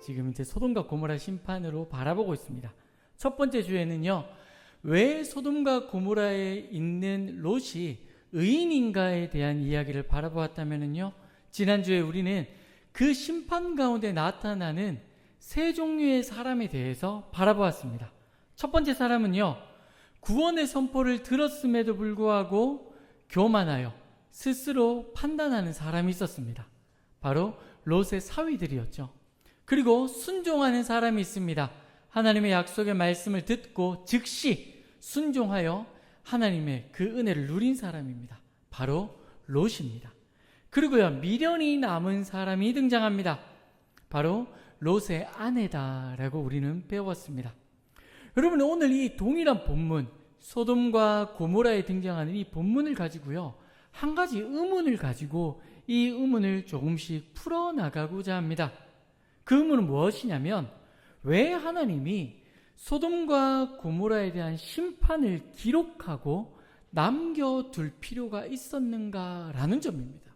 지금 이제 소돔과 고모라 심판으로 바라보고 있습니다. 첫 번째 주에는요, 왜 소돔과 고모라에 있는 롯이 의인인가에 대한 이야기를 바라보았다면요, 지난주에 우리는 그 심판 가운데 나타나는 세 종류의 사람에 대해서 바라보았습니다. 첫 번째 사람은요, 구원의 선포를 들었음에도 불구하고 교만하여 스스로 판단하는 사람이 있었습니다. 바로 롯의 사위들이었죠. 그리고 순종하는 사람이 있습니다. 하나님의 약속의 말씀을 듣고 즉시 순종하여 하나님의 그 은혜를 누린 사람입니다. 바로 롯입니다. 그리고요, 미련이 남은 사람이 등장합니다. 바로 롯의 아내다라고 우리는 배웠습니다. 여러분, 오늘 이 동일한 본문, 소돔과 고모라에 등장하는 이 본문을 가지고요, 한 가지 의문을 가지고 이 의문을 조금씩 풀어나가고자 합니다. 그 의문은 무엇이냐면, 왜 하나님이 소돔과 고모라에 대한 심판을 기록하고 남겨둘 필요가 있었는가라는 점입니다.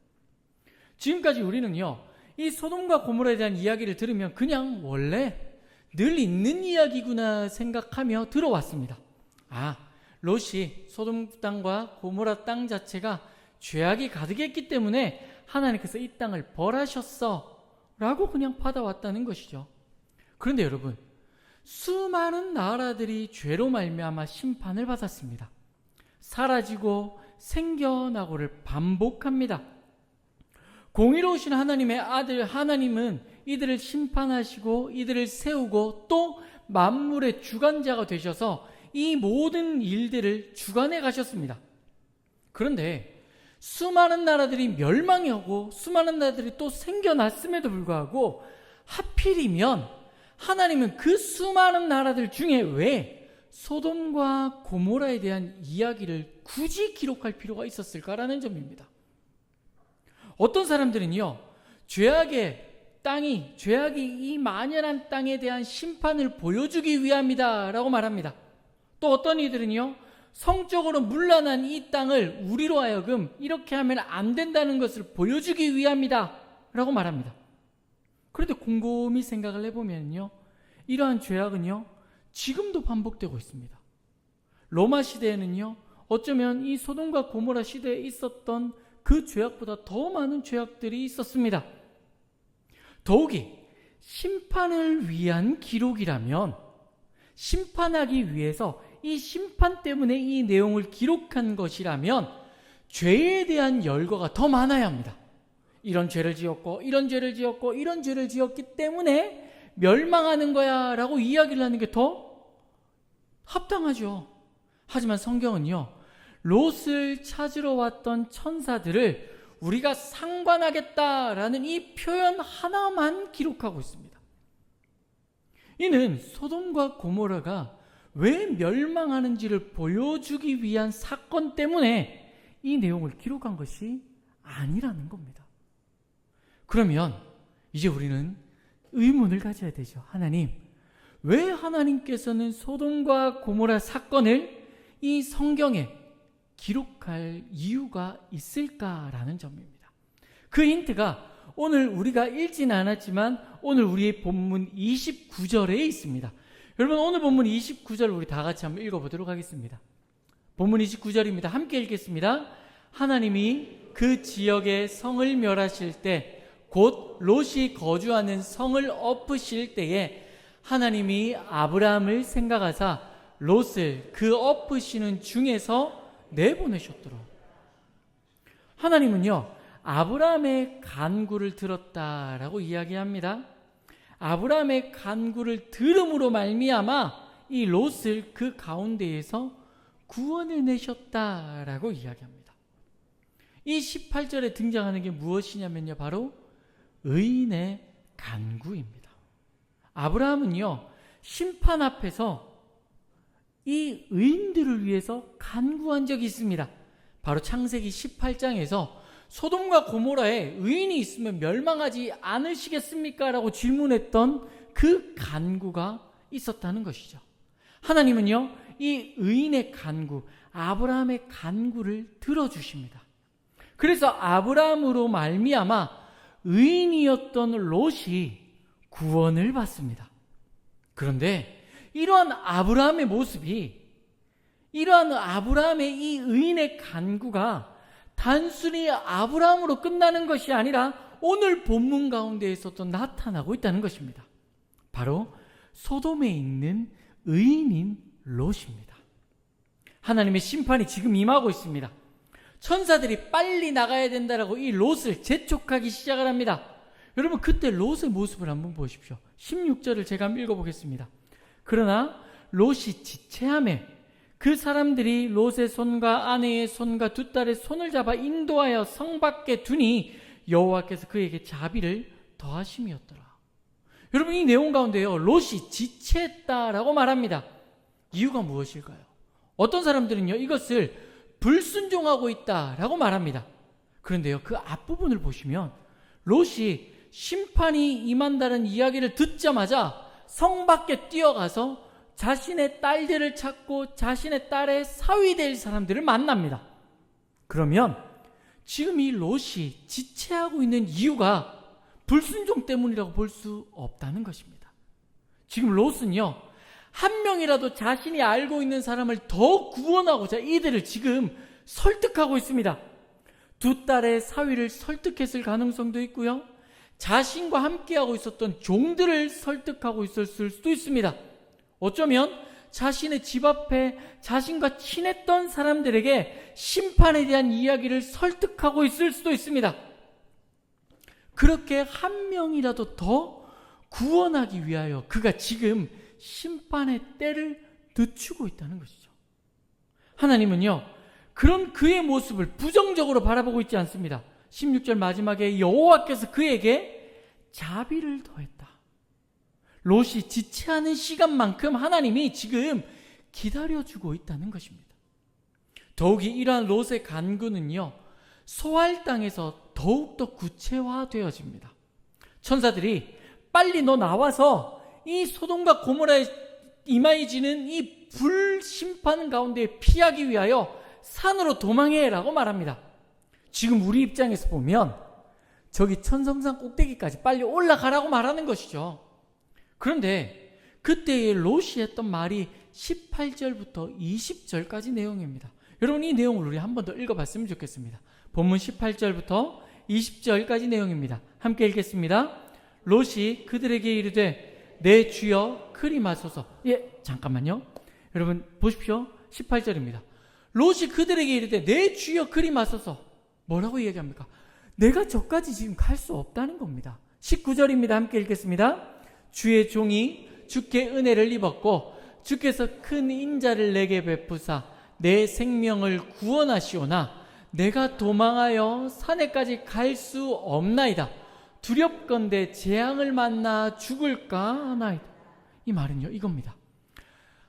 지금까지 우리는요, 이 소돔과 고모라에 대한 이야기를 들으면 그냥 원래 늘 있는 이야기구나 생각하며 들어왔습니다. 롯이 소돔 땅과 고모라 땅 자체가 죄악이 가득했기 때문에 하나님께서 이 땅을 벌하셨어 라고 그냥 받아왔다는 것이죠. 그런데 여러분, 수많은 나라들이 죄로 말미암아 심판을 받았습니다. 사라지고 생겨나고를 반복합니다. 공의로우신 하나님의 아들 하나님은 이들을 심판하시고 이들을 세우고 또 만물의 주관자가 되셔서 이 모든 일들을 주관해 가셨습니다. 그런데 수많은 나라들이 멸망하고 수많은 나라들이 또 생겨났음에도 불구하고 하필이면 하나님은 그 수많은 나라들 중에 왜 소돔과 고모라에 대한 이야기를 굳이 기록할 필요가 있었을까라는 점입니다. 어떤 사람들은요, 죄악이 이 만연한 땅에 대한 심판을 보여주기 위함이다 라고 말합니다. 또 어떤 이들은요, 성적으로 문란한 이 땅을 우리로 하여금 이렇게 하면 안 된다는 것을 보여주기 위함이다 라고 말합니다. 그런데 곰곰이 생각을 해보면요, 이러한 죄악은요, 지금도 반복되고 있습니다. 로마 시대에는요, 어쩌면 이 소돔과 고모라 시대에 있었던 그 죄악보다 더 많은 죄악들이 있었습니다. 더욱이 심판을 위한 기록이라면, 심판하기 위해서 이 심판 때문에 이 내용을 기록한 것이라면 죄에 대한 열거가 더 많아야 합니다. 이런 죄를 지었고 이런 죄를 지었고 이런 죄를 지었기 때문에 멸망하는 거야 라고 이야기를 하는 게 더 합당하죠. 하지만 성경은요, 롯을 찾으러 왔던 천사들을 우리가 상관하겠다라는 이 표현 하나만 기록하고 있습니다. 이는 소돔과 고모라가 왜 멸망하는지를 보여주기 위한 사건 때문에 이 내용을 기록한 것이 아니라는 겁니다. 그러면 이제 우리는 의문을 가져야 되죠. 하나님, 왜 하나님께서는 소돔과 고모라 사건을 이 성경에 기록할 이유가 있을까라는 점입니다. 그 힌트가 오늘 우리가 읽지는 않았지만 오늘 우리의 본문 29절에 있습니다. 여러분, 오늘 본문 29절 우리 다 같이 한번 읽어보도록 하겠습니다. 본문 29절입니다. 함께 읽겠습니다. 하나님이 그 지역의 성을 멸하실 때, 곧 롯이 거주하는 성을 엎으실 때에 하나님이 아브라함을 생각하사 롯을 그 엎으시는 중에서 내보내셨더라. 하나님은요, 아브라함의 간구를 들었다라고 이야기합니다. 아브라함의 간구를 들음으로 말미암아 이 롯을 그 가운데에서 구원해내셨다라고 이야기합니다. 이 18절에 등장하는 게 무엇이냐면요, 바로 의인의 간구입니다. 아브라함은요, 심판 앞에서 이 의인들을 위해서 간구한 적이 있습니다. 바로 창세기 18장에서 소돔과 고모라에 의인이 있으면 멸망하지 않으시겠습니까? 라고 질문했던 그 간구가 있었다는 것이죠. 하나님은요, 이 의인의 간구, 아브라함의 간구를 들어주십니다. 그래서 아브라함으로 말미암아 의인이었던 롯이 구원을 받습니다. 그런데 이러한 아브라함의 모습이, 이러한 아브라함의 이 의인의 간구가 단순히 아브라함으로 끝나는 것이 아니라 오늘 본문 가운데에서도 나타나고 있다는 것입니다. 바로 소돔에 있는 의인인 롯입니다. 하나님의 심판이 지금 임하고 있습니다. 천사들이 빨리 나가야 된다라고 이 롯을 재촉하기 시작을 합니다. 여러분, 그때 롯의 모습을 한번 보십시오. 16절을 제가 한번 읽어보겠습니다. 그러나 롯이 지체하매 그 사람들이 롯의 손과 아내의 손과 두 딸의 손을 잡아 인도하여 성 밖에 두니 여호와께서 그에게 자비를 더하심이었더라. 여러분, 이 내용 가운데요, 롯이 지체했다라고 말합니다. 이유가 무엇일까요? 어떤 사람들은요, 이것을 불순종하고 있다라고 말합니다. 그런데요, 그 앞부분을 보시면 롯이 심판이 임한다는 이야기를 듣자마자 성 밖에 뛰어가서 자신의 딸들을 찾고 자신의 딸의 사위 될 사람들을 만납니다. 그러면 지금 이 롯이 지체하고 있는 이유가 불순종 때문이라고 볼 수 없다는 것입니다. 지금 롯은요, 한 명이라도 자신이 알고 있는 사람을 더 구원하고자 이들을 지금 설득하고 있습니다. 두 딸의 사위를 설득했을 가능성도 있고요, 자신과 함께하고 있었던 종들을 설득하고 있었을 수도 있습니다. 어쩌면 자신의 집 앞에 자신과 친했던 사람들에게 심판에 대한 이야기를 설득하고 있을 수도 있습니다. 그렇게 한 명이라도 더 구원하기 위하여 그가 지금 심판의 때를 늦추고 있다는 것이죠. 하나님은요, 그런 그의 모습을 부정적으로 바라보고 있지 않습니다. 16절 마지막에 여호와께서 그에게 자비를 더했다. 롯이 지체하는 시간만큼 하나님이 지금 기다려주고 있다는 것입니다. 더욱이 이러한 롯의 간구는요, 소알 땅에서 더욱더 구체화되어집니다. 천사들이 빨리 너 나와서 이 소돔과 고모라에 임하여지는 이 불심판 가운데 피하기 위하여 산으로 도망해 라고 말합니다. 지금 우리 입장에서 보면 저기 천성산 꼭대기까지 빨리 올라가라고 말하는 것이죠. 그런데 그때의 롯이 했던 말이 18절부터 20절까지 내용입니다. 여러분, 이 내용을 우리 한 번 더 읽어봤으면 좋겠습니다. 본문 18절부터 20절까지 내용입니다. 함께 읽겠습니다. 롯이 그들에게 이르되 내 주여 그리 마소서. 잠깐만요. 여러분 보십시오. 18절입니다. 롯이 그들에게 이르되 내 주여 그리 마소서. 뭐라고 얘기합니까? 내가 저까지 지금 갈 수 없다는 겁니다. 19절입니다. 함께 읽겠습니다. 주의 종이 주께 은혜를 입었고 주께서 큰 인자를 내게 베푸사 내 생명을 구원하시오나 내가 도망하여 산에까지 갈 수 없나이다. 두렵건대 재앙을 만나 죽을까 하나이다. 이 말은요, 이겁니다.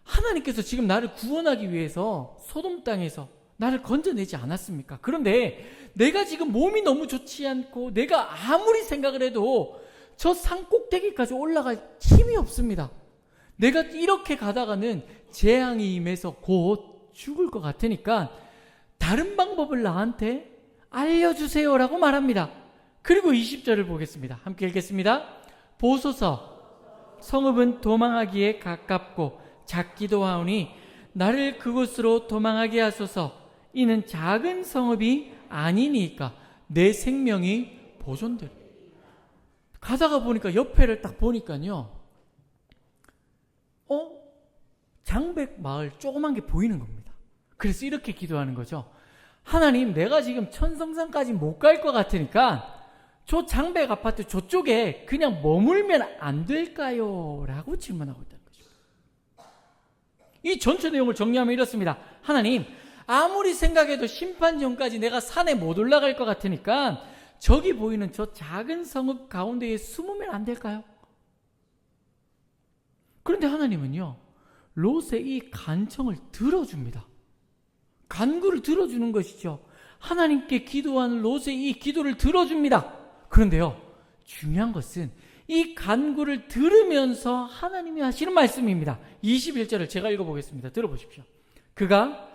하나님께서 지금 나를 구원하기 위해서 소돔 땅에서 나를 건져내지 않았습니까? 그런데 내가 지금 몸이 너무 좋지 않고 내가 아무리 생각을 해도 저 산 꼭대기까지 올라갈 힘이 없습니다. 내가 이렇게 가다가는 재앙이 임해서 곧 죽을 것 같으니까 다른 방법을 나한테 알려주세요라고 말합니다. 그리고 20절을 보겠습니다. 함께 읽겠습니다. 보소서, 성읍은 도망하기에 가깝고 작기도 하오니 나를 그곳으로 도망하게 하소서. 이는 작은 성읍이 아니니까 내 생명이 보존되리. 가다가 보니까 옆에를 딱 보니까요, 장백 마을 조그만 게 보이는 겁니다. 그래서 이렇게 기도하는 거죠. 하나님, 내가 지금 천성산까지 못 갈 것 같으니까 저 장백 아파트 저쪽에 그냥 머물면 안 될까요? 라고 질문하고 있다는 거죠. 이 전체 내용을 정리하면 이렇습니다. 하나님, 아무리 생각해도 심판 전까지 내가 산에 못 올라갈 것 같으니까 저기 보이는 저 작은 성읍 가운데에 숨으면 안 될까요? 그런데 하나님은요, 롯의 이 간청을 들어줍니다. 간구를 들어주는 것이죠. 하나님께 기도하는 롯의 이 기도를 들어줍니다. 그런데요, 중요한 것은 이 간구를 들으면서 하나님이 하시는 말씀입니다. 21절을 제가 읽어보겠습니다. 들어보십시오. 그가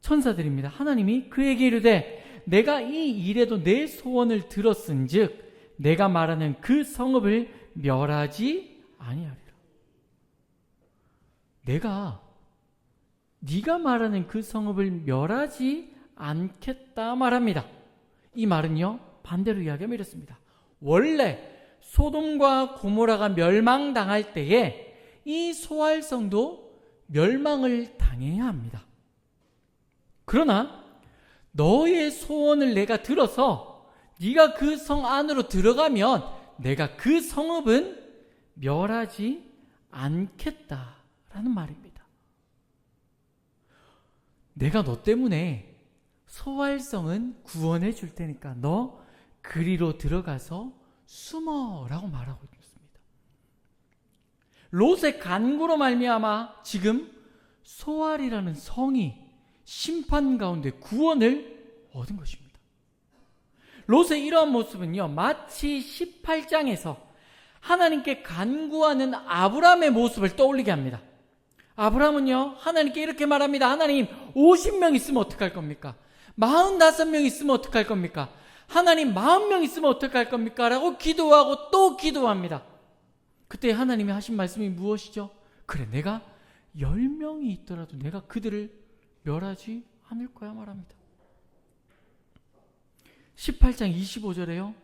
천사들입니다. 하나님이 그에게 이르되 내가 이 일에도 내 소원을 들었은즉 내가 말하는 그 성읍을 멸하지 아니하리라. 내가 네가 말하는 그 성읍을 멸하지 않겠다 말합니다. 이 말은요, 반대로 이야기하면 이렇습니다. 원래 소돔과 고모라가 멸망당할 때에 이 소알성도 멸망을 당해야 합니다. 그러나 너의 소원을 내가 들어서 네가 그 성 안으로 들어가면 내가 그 성읍은 멸하지 않겠다라는 말입니다. 내가 너 때문에 소알성은 구원해 줄 테니까 너 그리로 들어가서 숨어라고 말하고 있습니다. 롯의 간구로 말미암아 지금 소알이라는 성이 심판 가운데 구원을 얻은 것입니다. 롯의 이러한 모습은요, 마치 18장에서 하나님께 간구하는 아브라함의 모습을 떠올리게 합니다. 아브라함은요, 하나님께 이렇게 말합니다. 하나님, 50명 있으면 어떡할 겁니까? 45명 있으면 어떡할 겁니까? 하나님, 40명 있으면 어떡할 겁니까? 라고 기도하고 또 기도합니다. 그때 하나님이 하신 말씀이 무엇이죠? 그래, 내가 10명이 있더라도 내가 그들을 멸하지 않을 거야 말합니다. 18장 25절에요.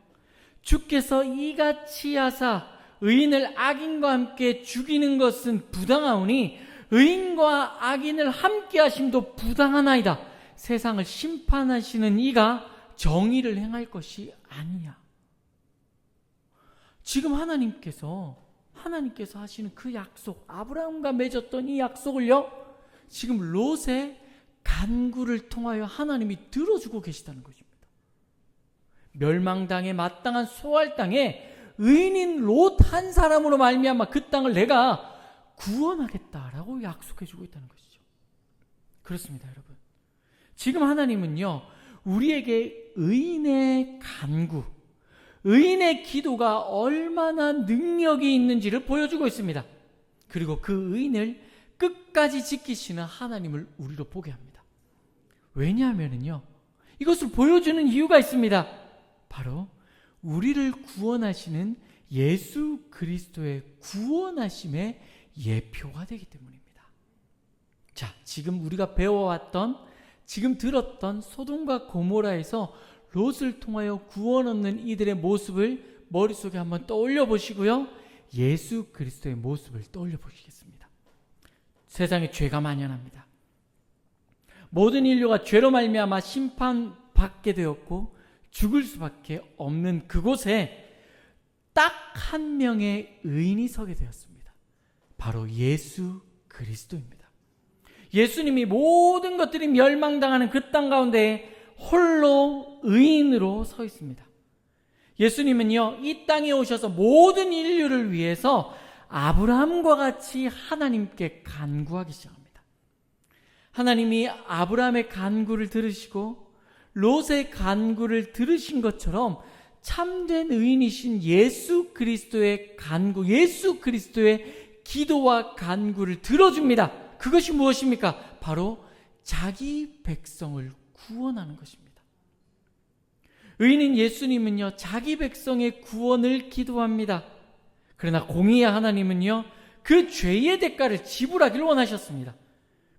주께서 이같이 하사 의인을 악인과 함께 죽이는 것은 부당하오니 의인과 악인을 함께 하심도 부당하나이다. 세상을 심판하시는 이가 정의를 행할 것이 아니냐. 지금 하나님께서 하시는 그 약속, 아브라함과 맺었던 이 약속을요, 지금 롯의 간구를 통하여 하나님이 들어주고 계시다는 것입니다. 멸망당에 마땅한 소알 땅에 의인인 롯 한 사람으로 말미암아 그 땅을 내가 구원하겠다라고 약속해주고 있다는 것이죠. 그렇습니다, 여러분. 지금 하나님은요, 우리에게 의인의 간구, 의인의 기도가 얼마나 능력이 있는지를 보여주고 있습니다. 그리고 그 의인을 끝까지 지키시는 하나님을 우리로 보게 합니다. 왜냐하면요, 이것을 보여주는 이유가 있습니다. 바로 우리를 구원하시는 예수 그리스도의 구원하심의 예표가 되기 때문입니다. 자, 지금 우리가 배워왔던, 지금 들었던 소돔과 고모라에서 롯을 통하여 구원 얻는 이들의 모습을 머릿속에 한번 떠올려 보시고요, 예수 그리스도의 모습을 떠올려 보시겠습니다. 세상에 죄가 만연합니다. 모든 인류가 죄로 말미암아 심판받게 되었고 죽을 수밖에 없는 그곳에 딱 한 명의 의인이 서게 되었습니다. 바로 예수 그리스도입니다. 예수님이 모든 것들이 멸망당하는 그 땅 가운데 홀로 의인으로 서 있습니다. 예수님은요, 이 땅에 오셔서 모든 인류를 위해서 아브라함과 같이 하나님께 간구하기 시작합니다. 하나님이 아브라함의 간구를 들으시고 롯의 간구를 들으신 것처럼 참된 의인이신 예수 그리스도의 간구, 예수 그리스도의 기도와 간구를 들어줍니다. 그것이 무엇입니까? 바로 자기 백성을 구원하는 것입니다. 의인인 예수님은요, 자기 백성의 구원을 기도합니다. 그러나 공의의 하나님은요, 그 죄의 대가를 지불하기를 원하셨습니다.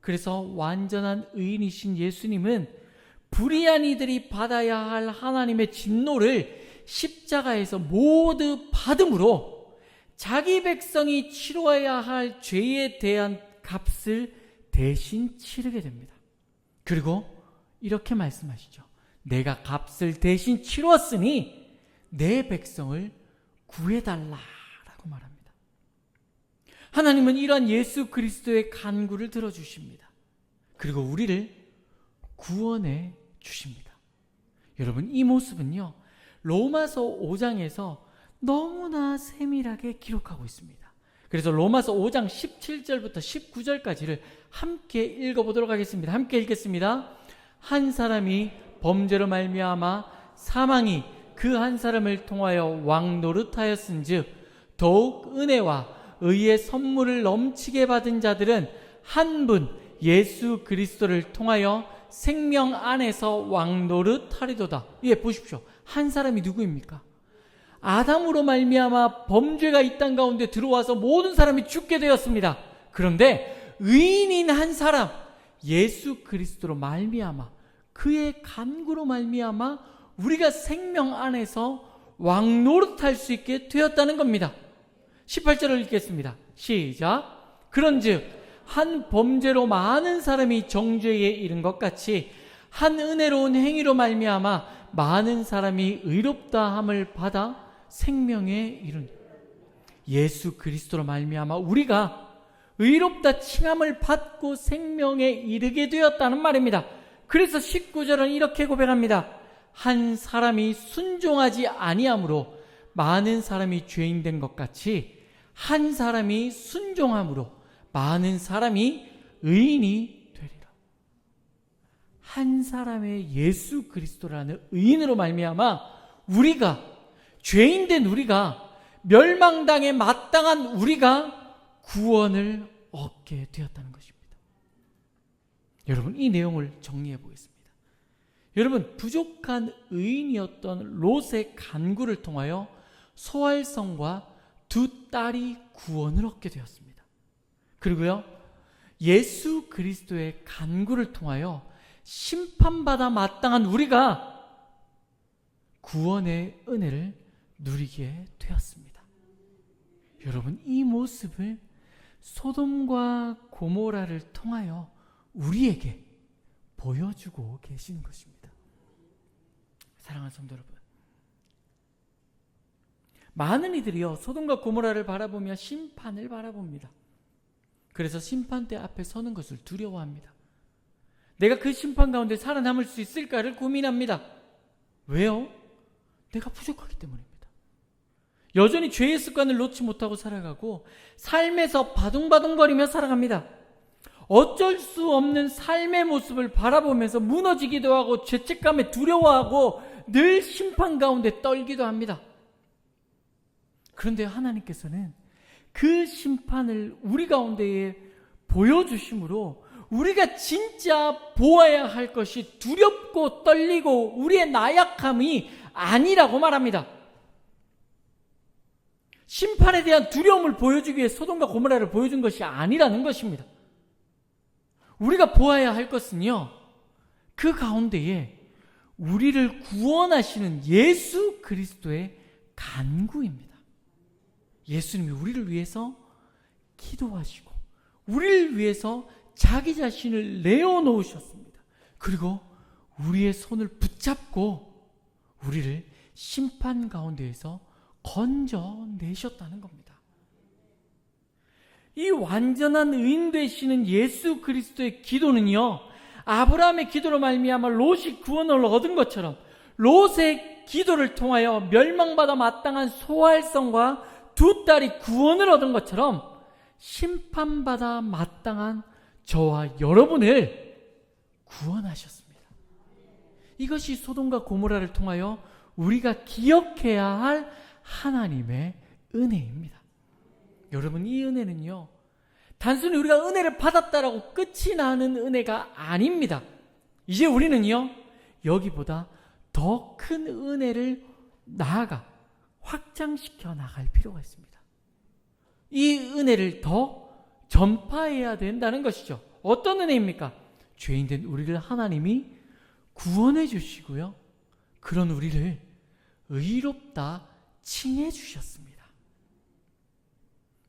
그래서 완전한 의인이신 예수님은 불의한 이들이 받아야 할 하나님의 진노를 십자가에서 모두 받음으로 자기 백성이 치러야 할 죄에 대한 값을 대신 치르게 됩니다. 그리고 이렇게 말씀하시죠. 내가 값을 대신 치렀으니 내 백성을 구해달라라고 말합니다. 하나님은 이러한 예수 그리스도의 간구를 들어주십니다. 그리고 우리를 구원해 주십니다. 여러분, 이 모습은요, 로마서 5장에서 너무나 세밀하게 기록하고 있습니다. 그래서 로마서 5장 17절부터 19절까지를 함께 읽어보도록 하겠습니다. 함께 읽겠습니다. 한 사람이 범죄로 말미암아 사망이 그 한 사람을 통하여 왕노릇하였은즉 더욱 은혜와 의의 선물을 넘치게 받은 자들은 한 분 예수 그리스도를 통하여 생명 안에서 왕노릇하리도다. 예, 보십시오. 한 사람이 누구입니까? 아담으로 말미암아 범죄가 이 땅 가운데 들어와서 모든 사람이 죽게 되었습니다. 그런데 의인인 한 사람, 예수 그리스도로 말미암아, 그의 간구로 말미암아 우리가 생명 안에서 왕노릇할 수 있게 되었다는 겁니다. 18절을 읽겠습니다. 시작. 그런즉 한 범죄로 많은 사람이 정죄에 이른 것 같이 한 은혜로운 행위로 말미암아 많은 사람이 의롭다 함을 받아 생명에 이른, 예수 그리스도로 말미암아 우리가 의롭다 칭함을 받고 생명에 이르게 되었다는 말입니다. 그래서 19절은 이렇게 고백합니다. 한 사람이 순종하지 아니함으로 많은 사람이 죄인 된 것 같이 한 사람이 순종함으로 많은 사람이 의인이 되리라. 한 사람의 예수 그리스도라는 의인으로 말미암아 우리가, 죄인된 우리가, 멸망당에 마땅한 우리가 구원을 얻게 되었다는 것입니다. 여러분, 이 내용을 정리해 보겠습니다. 여러분, 부족한 의인이었던 롯의 간구를 통하여 소알성과 두 딸이 구원을 얻게 되었습니다. 그리고요, 예수 그리스도의 간구를 통하여 심판받아 마땅한 우리가 구원의 은혜를 누리게 되었습니다. 여러분, 이 모습을 소돔과 고모라를 통하여 우리에게 보여주고 계시는 것입니다. 사랑하는 성도 여러분, 많은 이들이요 소돔과 고모라를 바라보며 심판을 바라봅니다. 그래서 심판대 앞에 서는 것을 두려워합니다. 내가 그 심판 가운데 살아남을 수 있을까를 고민합니다. 왜요? 내가 부족하기 때문입니다. 여전히 죄의 습관을 놓지 못하고 살아가고 삶에서 바둥바둥거리며 살아갑니다. 어쩔 수 없는 삶의 모습을 바라보면서 무너지기도 하고 죄책감에 두려워하고 늘 심판 가운데 떨기도 합니다. 그런데 하나님께서는 그 심판을 우리 가운데에 보여주심으로 우리가 진짜 보아야 할 것이 두렵고 떨리고 우리의 나약함이 아니라고 말합니다. 심판에 대한 두려움을 보여주기 위해 소돔과 고모라를 보여준 것이 아니라는 것입니다. 우리가 보아야 할 것은요, 그 가운데에 우리를 구원하시는 예수 그리스도의 간구입니다. 예수님이 우리를 위해서 기도하시고 우리를 위해서 자기 자신을 내어놓으셨습니다. 그리고 우리의 손을 붙잡고 우리를 심판 가운데에서 건져내셨다는 겁니다. 이 완전한 의인 되시는 예수 그리스도의 기도는요, 아브라함의 기도로 말미암아 롯이 구원을 얻은 것처럼 롯의 기도를 통하여 멸망받아 마땅한 소알성과 두 딸이 구원을 얻은 것처럼 심판받아 마땅한 저와 여러분을 구원하셨습니다. 이것이 소돔과 고모라를 통하여 우리가 기억해야 할 하나님의 은혜입니다. 여러분, 이 은혜는요, 단순히 우리가 은혜를 받았다라고 끝이 나는 은혜가 아닙니다. 이제 우리는요, 여기보다 더 큰 은혜를 나아가 확장시켜 나갈 필요가 있습니다. 이 은혜를 더 전파해야 된다는 것이죠. 어떤 은혜입니까? 죄인된 우리를 하나님이 구원해 주시고요, 그런 우리를 의롭다 칭해 주셨습니다.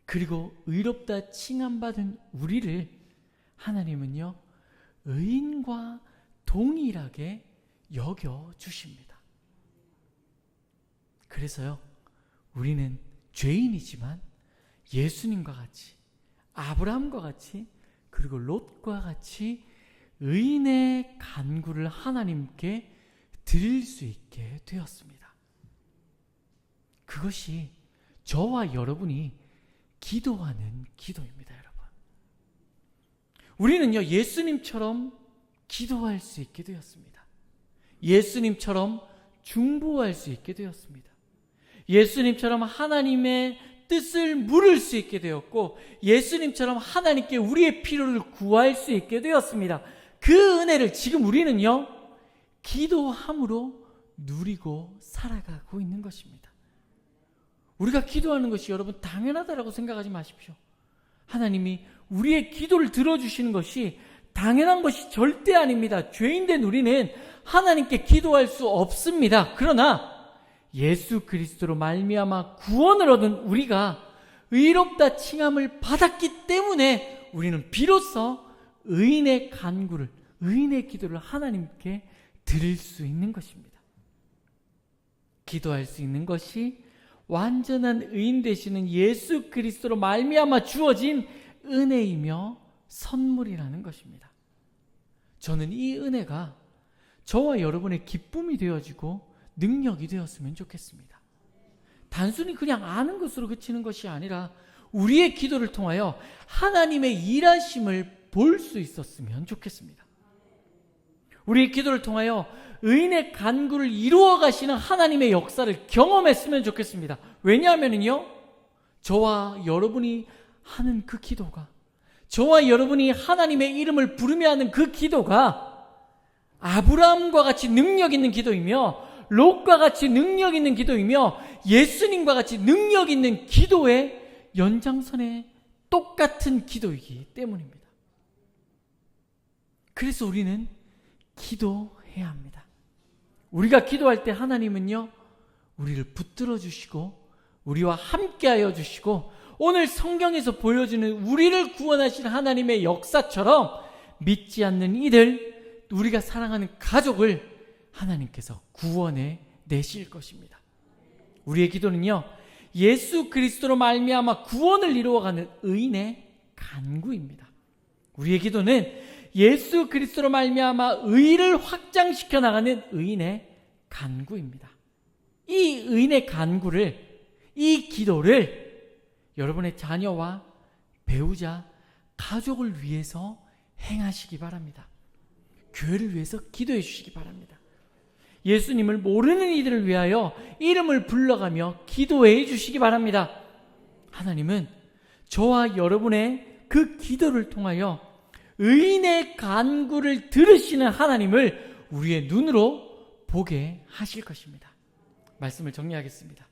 그리고 의롭다 칭함받은 우리를 하나님은요, 의인과 동일하게 여겨 주십니다. 그래서요, 우리는 죄인이지만 예수님과 같이, 아브라함과 같이, 그리고 롯과 같이 의인의 간구를 하나님께 드릴 수 있게 되었습니다. 그것이 저와 여러분이 기도하는 기도입니다, 여러분. 우리는요, 예수님처럼 기도할 수 있게 되었습니다. 예수님처럼 중보할 수 있게 되었습니다. 예수님처럼 하나님의 뜻을 물을 수 있게 되었고, 예수님처럼 하나님께 우리의 필요를 구할 수 있게 되었습니다. 그 은혜를 지금 우리는요, 기도함으로 누리고 살아가고 있는 것입니다. 우리가 기도하는 것이 여러분 당연하다라고 생각하지 마십시오. 하나님이 우리의 기도를 들어주시는 것이 당연한 것이 절대 아닙니다. 죄인된 우리는 하나님께 기도할 수 없습니다. 그러나 예수 그리스도로 말미암아 구원을 얻은 우리가 의롭다 칭함을 받았기 때문에 우리는 비로소 의인의 간구를, 의인의 기도를 하나님께 드릴 수 있는 것입니다. 기도할 수 있는 것이 완전한 의인 되시는 예수 그리스도로 말미암아 주어진 은혜이며 선물이라는 것입니다. 저는 이 은혜가 저와 여러분의 기쁨이 되어지고 능력이 되었으면 좋겠습니다. 단순히 그냥 아는 것으로 그치는 것이 아니라 우리의 기도를 통하여 하나님의 일하심을 볼 수 있었으면 좋겠습니다. 우리의 기도를 통하여 의인의 간구를 이루어 가시는 하나님의 역사를 경험했으면 좋겠습니다. 왜냐하면요, 저와 여러분이 하는 그 기도가, 저와 여러분이 하나님의 이름을 부르며 하는 그 기도가 아브라함과 같이 능력 있는 기도이며 롯과 같이 능력 있는 기도이며 예수님과 같이 능력 있는 기도의 연장선에 똑같은 기도이기 때문입니다. 그래서 우리는 기도해야 합니다. 우리가 기도할 때 하나님은요, 우리를 붙들어 주시고 우리와 함께하여 주시고 오늘 성경에서 보여주는 우리를 구원하신 하나님의 역사처럼 믿지 않는 이들, 우리가 사랑하는 가족을 하나님께서 구원해 내실 것입니다. 우리의 기도는요, 예수 그리스도로 말미암아 구원을 이루어가는 의인의 간구입니다. 우리의 기도는 예수 그리스도로 말미암아 의를 확장시켜 나가는 의인의 간구입니다. 이 의인의 간구를, 이 기도를 여러분의 자녀와 배우자, 가족을 위해서 행하시기 바랍니다. 교회를 위해서 기도해 주시기 바랍니다. 예수님을 모르는 이들을 위하여 이름을 불러가며 기도해 주시기 바랍니다. 하나님은 저와 여러분의 그 기도를 통하여 의인의 간구를 들으시는 하나님을 우리의 눈으로 보게 하실 것입니다. 말씀을 정리하겠습니다.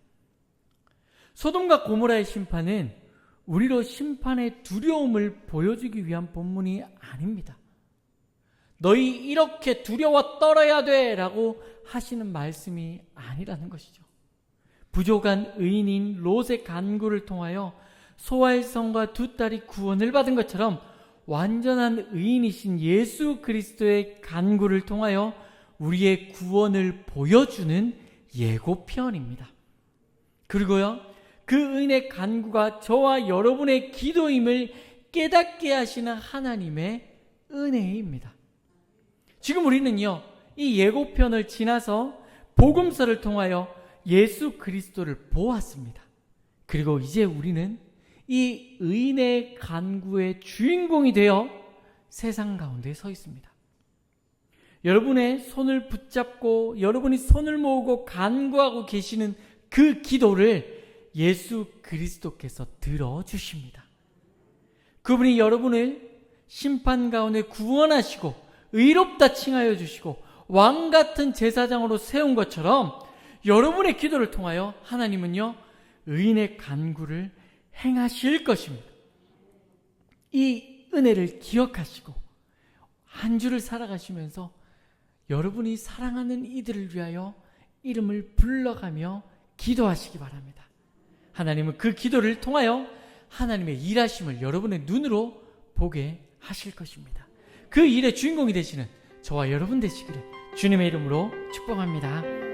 소돔과 고모라의 심판은 우리로 심판의 두려움을 보여주기 위한 본문이 아닙니다. 너희 이렇게 두려워 떨어야 돼 라고 하시는 말씀이 아니라는 것이죠. 부족한 의인인 롯의 간구를 통하여 소알성과 두 딸이 구원을 받은 것처럼 완전한 의인이신 예수 그리스도의 간구를 통하여 우리의 구원을 보여주는 예고편입니다. 그리고요, 그 의인의 간구가 저와 여러분의 기도임을 깨닫게 하시는 하나님의 은혜입니다. 지금 우리는요, 이 예고편을 지나서 복음서를 통하여 예수 그리스도를 보았습니다. 그리고 이제 우리는 이 의인의 간구의 주인공이 되어 세상 가운데 서 있습니다. 여러분의 손을 붙잡고 여러분이 손을 모으고 간구하고 계시는 그 기도를 예수 그리스도께서 들어주십니다. 그분이 여러분을 심판 가운데 구원하시고 의롭다 칭하여 주시고 왕같은 제사장으로 세운 것처럼 여러분의 기도를 통하여 하나님은요, 의인의 간구를 행하실 것입니다. 이 은혜를 기억하시고 한 주를 살아가시면서 여러분이 사랑하는 이들을 위하여 이름을 불러가며 기도하시기 바랍니다. 하나님은 그 기도를 통하여 하나님의 일하심을 여러분의 눈으로 보게 하실 것입니다. 그 일의 주인공이 되시는 저와 여러분 되시기를 주님의 이름으로 축복합니다.